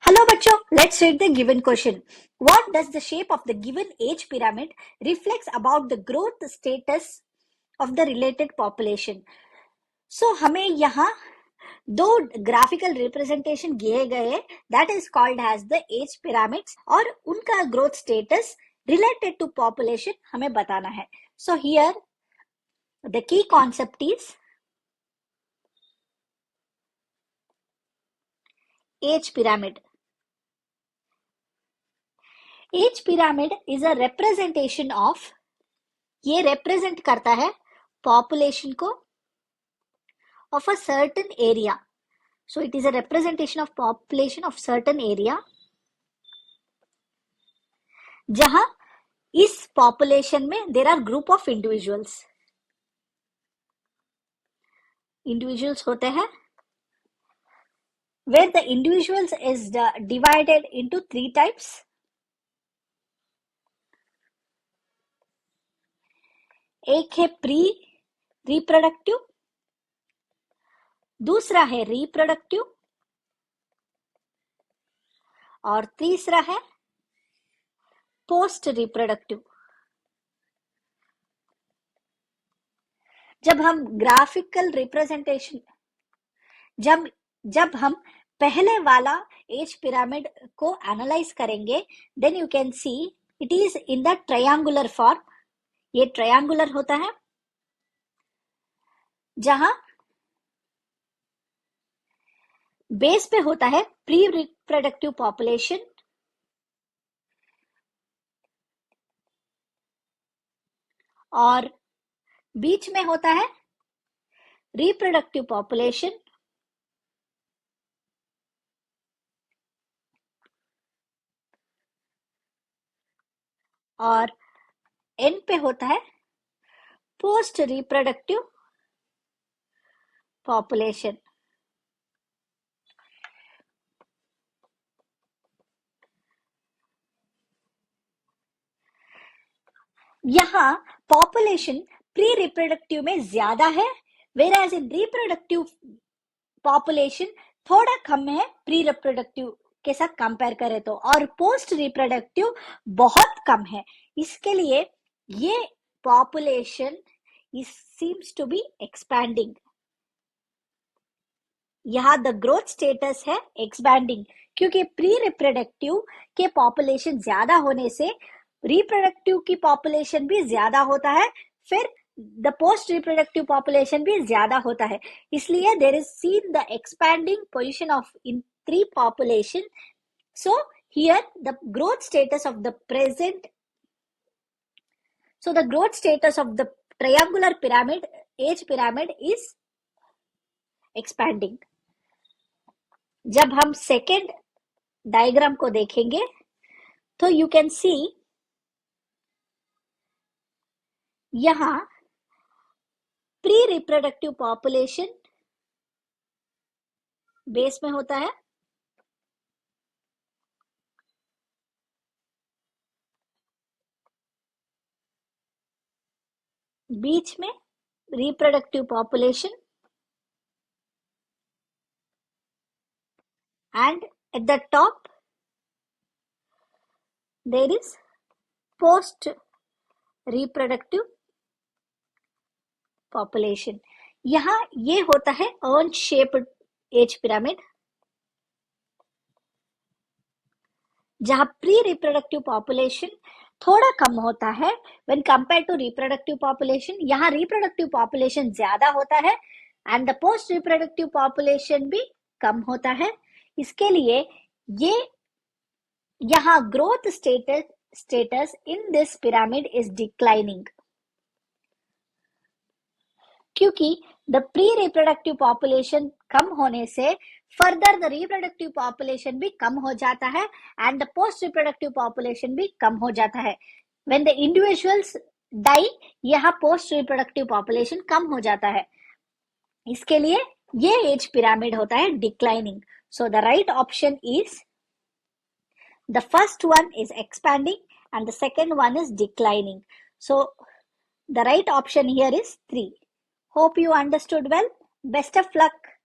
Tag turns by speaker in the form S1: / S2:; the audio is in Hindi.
S1: Hello बच्चों, let's read the given question. What does the shape of the given age pyramid reflects about the growth status of the related population? So हमें यहाँ दो ग्राफिकल रिप्रेजेंटेशन दिए गए, that is called as the age pyramids, और उनका growth status related to population हमें बताना है. So here the key concept is age pyramid. Age pyramid is a representation of, ये रिप्रेजेंट करता है पॉपुलेशन को of a certain area. So it is a representation of population of certain area, जहां इस पॉपुलेशन में there are group of individuals होते हैं, where the individuals is divided into 3 types. एक है प्री रिप्रोडक्टिव, दूसरा है रिप्रोडक्टिव, और तीसरा है पोस्ट रिप्रोडक्टिव. जब हम ग्राफिकल रिप्रेजेंटेशन, जब हम पहले वाला एज पिरामिड को एनालाइज करेंगे, then you can see it is in the triangular form. ये ट्रायंगुलर होता है, जहां बेस पे होता है प्री रिप्रोडक्टिव पॉपुलेशन, और बीच में होता है रिप्रोडक्टिव पॉपुलेशन, और एंड पे होता है पोस्ट रिप्रोडक्टिव पॉपुलेशन. यहां पॉपुलेशन प्री रिप्रोडक्टिव में ज्यादा है, वेराज इन रिप्रोडक्टिव पॉपुलेशन थोड़ा कम है प्री रिप्रोडक्टिव के साथ कंपेयर करें तो, और पोस्ट रिप्रोडक्टिव बहुत कम है. इसके लिए ये population seems to be expanding. यहाँ द ग्रोथ स्टेटस है एक्सपैंडिंग, क्योंकि प्री रिप्रोडक्टिव के पॉपुलेशन ज्यादा होने से रिप्रोडक्टिव की पॉपुलेशन भी ज्यादा होता है, फिर द पोस्ट रिप्रोडक्टिव पॉपुलेशन भी ज्यादा होता है. इसलिए there is seen the expanding position of in 3 population. So here the growth status of the present, so the growth status of the triangular pyramid, age pyramid is expanding. जब हम सेकेंड डायग्राम को देखेंगे तो यू कैन सी यहां प्री रिप्रोडक्टिव पॉपुलेशन बेस में होता है, बीच में reproductive population, and at the top there is post reproductive population. यहां ये होता है अर्न शेप्ड एज पिरामिड, जहां प्री रिप्रोडक्टिव पॉपुलेशन थोड़ा कम होता है when compare to reproductive population. यहाँ रिप्रोडक्टिव पॉपुलेशन ज्यादा होता है and the post reproductive population भी कम होता है. इसके लिए ये यहाँ growth status in this pyramid is declining, क्योंकि द प्री रिप्रोडक्टिव पॉपुलेशन कम होने से फर्दर द रिप्रोडक्टिव पॉपुलेशन भी कम हो जाता है and the post reproductive population भी कम हो जाता है. व्हेन द इंडिविजुअल्स डाई, यहाँ पोस्ट रिप्रोडक्टिव पॉपुलेशन कम हो जाता है. इसके लिए ये एज पिरामिड होता है declining. So the right option is, the first one is expanding and the second one is declining. So the right option here is 3. Hope you understood well. Best of luck.